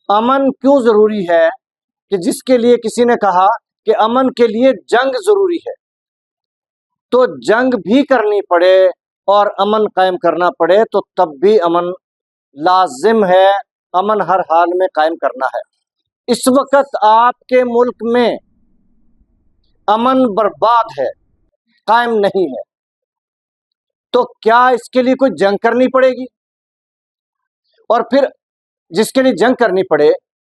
امن کیوں ضروری ہے کہ جس کے لیے کسی نے کہا کہ امن کے لیے جنگ ضروری ہے، تو جنگ بھی کرنی پڑے اور امن قائم کرنا پڑے تو تب بھی امن لازم ہے، امن ہر حال میں قائم کرنا ہے۔ اس وقت آپ کے ملک میں امن برباد ہے، قائم نہیں ہے، تو کیا اس کے لیے کوئی جنگ کرنی پڑے گی؟ اور پھر جس کے لیے جنگ کرنی پڑے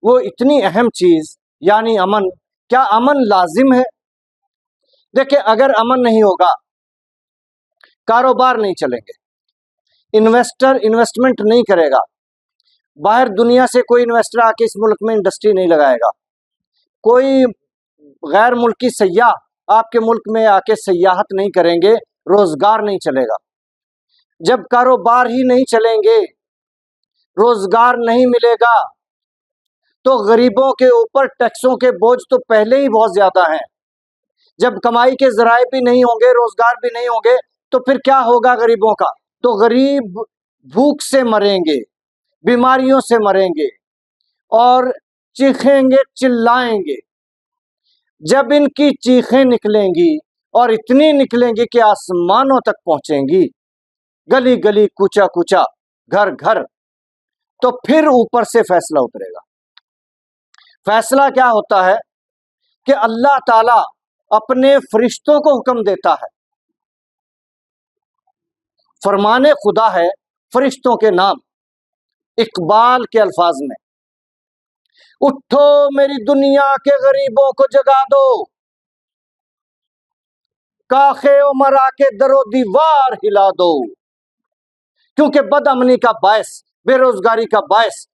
وہ اتنی اہم چیز یعنی امن، کیا امن لازم ہے؟ دیکھیں، اگر امن نہیں ہوگا کاروبار نہیں چلیں گے، انویسٹر انویسٹمنٹ نہیں کرے گا، باہر دنیا سے کوئی انویسٹر آ کے اس ملک میں انڈسٹری نہیں لگائے گا، کوئی غیر ملکی سیاح آپ کے ملک میں آ کے سیاحت نہیں کریں گے، روزگار نہیں چلے گا۔ جب کاروبار ہی نہیں چلیں گے، روزگار نہیں ملے گا، تو غریبوں کے اوپر ٹیکسوں کے بوجھ تو پہلے ہی بہت زیادہ ہیں۔ جب کمائی کے ذرائع بھی نہیں ہوں گے، روزگار بھی نہیں ہوں گے، تو پھر کیا ہوگا غریبوں کا؟ تو غریب بھوک سے مریں گے، بیماریوں سے مریں گے اور چیخیں گے، چلائیں گے۔ جب ان کی چیخیں نکلیں گی اور اتنی نکلیں گی کہ آسمانوں تک پہنچیں گی، گلی گلی کوچا کوچا گھر گھر، تو پھر اوپر سے فیصلہ اترے گا۔ فیصلہ کیا ہوتا ہے کہ اللہ تعالی اپنے فرشتوں کو حکم دیتا ہے، فرمان خدا ہے فرشتوں کے نام، اقبال کے الفاظ میں، اٹھو میری دنیا کے غریبوں کو جگا دو، کاخے عمرا کے در و دیوار ہلا دو۔ کیونکہ بد امنی کا باعث، بے روزگاری کا باعث،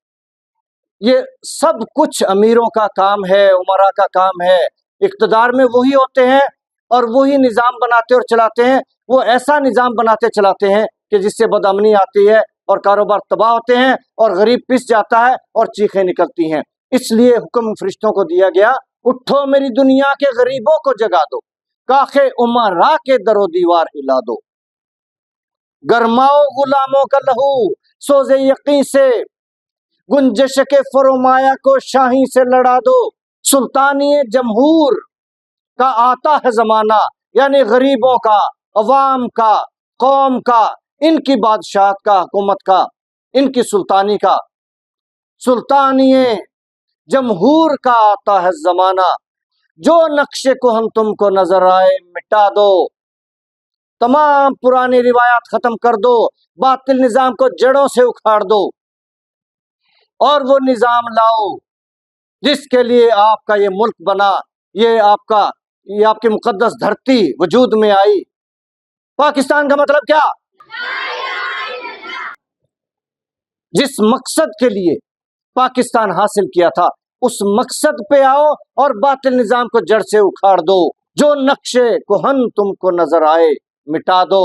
یہ سب کچھ امیروں کا کام ہے، عمرا کا کام ہے۔ اقتدار میں وہی ہوتے ہیں اور وہی نظام بناتے اور چلاتے ہیں، وہ ایسا نظام بناتے چلاتے ہیں کہ جس سے بد امنی آتی ہے اور کاروبار تباہ ہوتے ہیں اور غریب پس جاتا ہے اور چیخیں نکلتی ہیں۔ اس لیے حکم فرشتوں کو دیا گیا، اٹھو میری دنیا کے غریبوں کو جگا دو، کاخے عمرا کے در و دیوار ہلا دو، گرماؤ غلاموں کا لہو سوز یقین سے، گنجش کے فرومایا کو شاہی سے لڑا دو۔ سلطانی جمہور کا آتا ہے زمانہ، یعنی غریبوں کا، عوام کا، قوم کا، ان کی بادشاہت کا، حکومت کا، ان کی سلطانی کا، سلطانی جمہور کا آتا ہے زمانہ، جو نقش کہن تم کو نظر آئے مٹا دو۔ تمام پرانی روایات ختم کر دو، باطل نظام کو جڑوں سے اکھاڑ دو اور وہ نظام لاؤ جس کے لیے آپ کا یہ ملک بنا، یہ آپ کی مقدس دھرتی وجود میں آئی۔ پاکستان کا مطلب کیا؟ جس مقصد کے لیے پاکستان حاصل کیا تھا اس مقصد پہ آؤ اور باطل نظام کو جڑ سے اکھاڑ دو، جو نقش کہن تم کو نظر آئے مٹا دو۔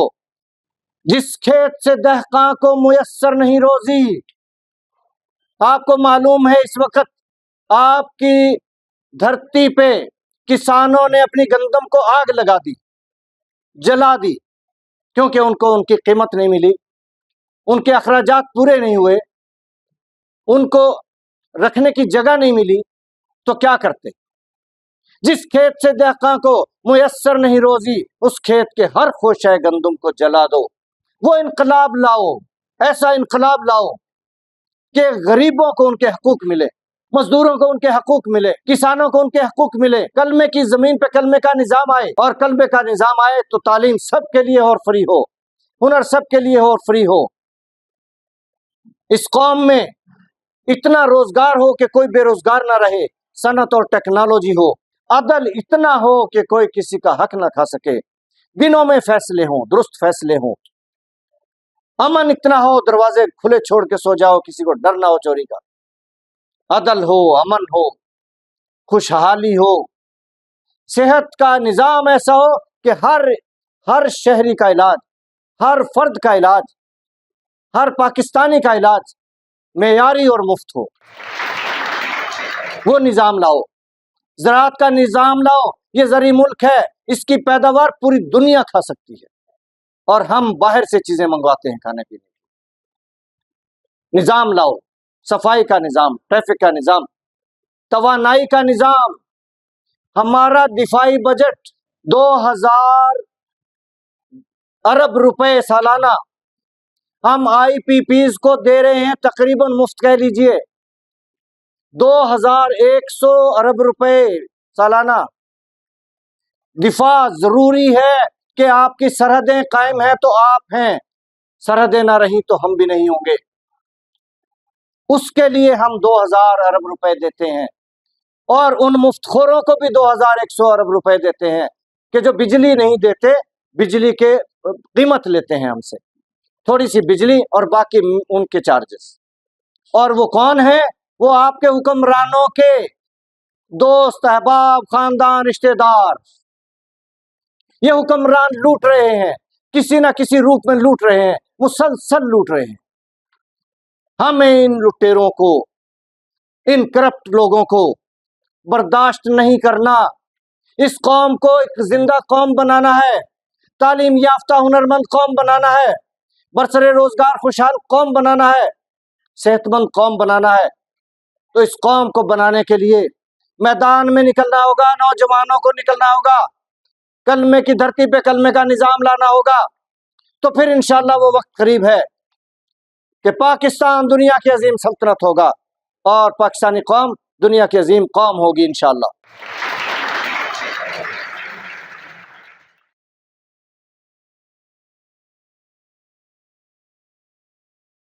جس کھیت سے دہقاں کو میسر نہیں روزی، آپ کو معلوم ہے اس وقت آپ کی دھرتی پہ کسانوں نے اپنی گندم کو آگ لگا دی، جلا دی، کیونکہ ان کو ان کی قیمت نہیں ملی، ان کے اخراجات پورے نہیں ہوئے، ان کو رکھنے کی جگہ نہیں ملی، تو کیا کرتے؟ جس کھیت سے دہقاں کو میسر نہیں روزی، اس کھیت کے ہر خوشہ گندم کو جلا دو۔ وہ انقلاب لاؤ، ایسا انقلاب لاؤ کہ غریبوں کو ان کے حقوق ملے، مزدوروں کو ان کے حقوق ملے، کسانوں کو ان کے حقوق ملے، کلمے کی زمین پہ کلمے کا نظام آئے، اور کلمے کا نظام آئے تو تعلیم سب کے لیے اور فری ہو، ہنر سب کے لیے اور فری ہو، اس قوم میں اتنا روزگار ہو کہ کوئی بے روزگار نہ رہے، صنعت اور ٹیکنالوجی ہو، عدل اتنا ہو کہ کوئی کسی کا حق نہ کھا سکے، دنوں میں فیصلے ہوں، درست فیصلے ہوں، امن اتنا ہو دروازے کھلے چھوڑ کے سو جاؤ، کسی کو ڈر نہ ہو چوری کا، عدل ہو، امن ہو، خوشحالی ہو، صحت کا نظام ایسا ہو کہ ہر شہری کا علاج، ہر فرد کا علاج، ہر پاکستانی کا علاج معیاری اور مفت ہو، وہ نظام لاؤ۔ زراعت کا نظام لاؤ، یہ زرعی ملک ہے، اس کی پیداوار پوری دنیا کھا سکتی ہے، اور ہم باہر سے چیزیں منگواتے ہیں کھانے پینے کی۔ نظام لاؤ، صفائی کا نظام، ٹریفک کا نظام، توانائی کا نظام. ہمارا دفاعی بجٹ 2000 ارب روپے سالانہ ہم آئی پی پیز کو دے رہے ہیں، تقریباً مفت کہہ لیجئے 2100 ارب روپے سالانہ. دفاع ضروری ہے کہ آپ کی سرحدیں قائم ہیں تو آپ ہیں، سرحدیں نہ رہیں تو ہم بھی نہیں ہوں گے. اس کے لیے ہم 2000 ارب روپے دیتے ہیں، اور ان مفت خوروں کو بھی 2100 ارب روپے دیتے ہیں کہ جو بجلی نہیں دیتے، بجلی کے قیمت لیتے ہیں ہم سے، تھوڑی سی بجلی اور باقی ان کے چارجز. اور وہ کون ہیں؟ وہ آپ کے حکمرانوں کے دوست، احباب، خاندان، رشتہ دار. یہ حکمران لوٹ رہے ہیں، کسی نہ کسی روپ میں لوٹ رہے ہیں، مسلسل لوٹ رہے ہیں. ہمیں ان لٹیروں کو، ان کرپٹ لوگوں کو برداشت نہیں کرنا. اس قوم کو ایک زندہ قوم بنانا ہے، تعلیم یافتہ ہنرمند قوم بنانا ہے، برسر روزگار خوشحال قوم بنانا ہے، صحت مند قوم بنانا ہے. تو اس قوم کو بنانے کے لیے میدان میں نکلنا ہوگا، نوجوانوں کو نکلنا ہوگا، کلمے کی دھرتی پہ کلمے کا نظام لانا ہوگا. تو پھر انشاءاللہ وہ وقت قریب ہے کہ پاکستان دنیا کی عظیم سلطنت ہوگا اور پاکستانی قوم دنیا کی عظیم قوم ہوگی انشاءاللہ.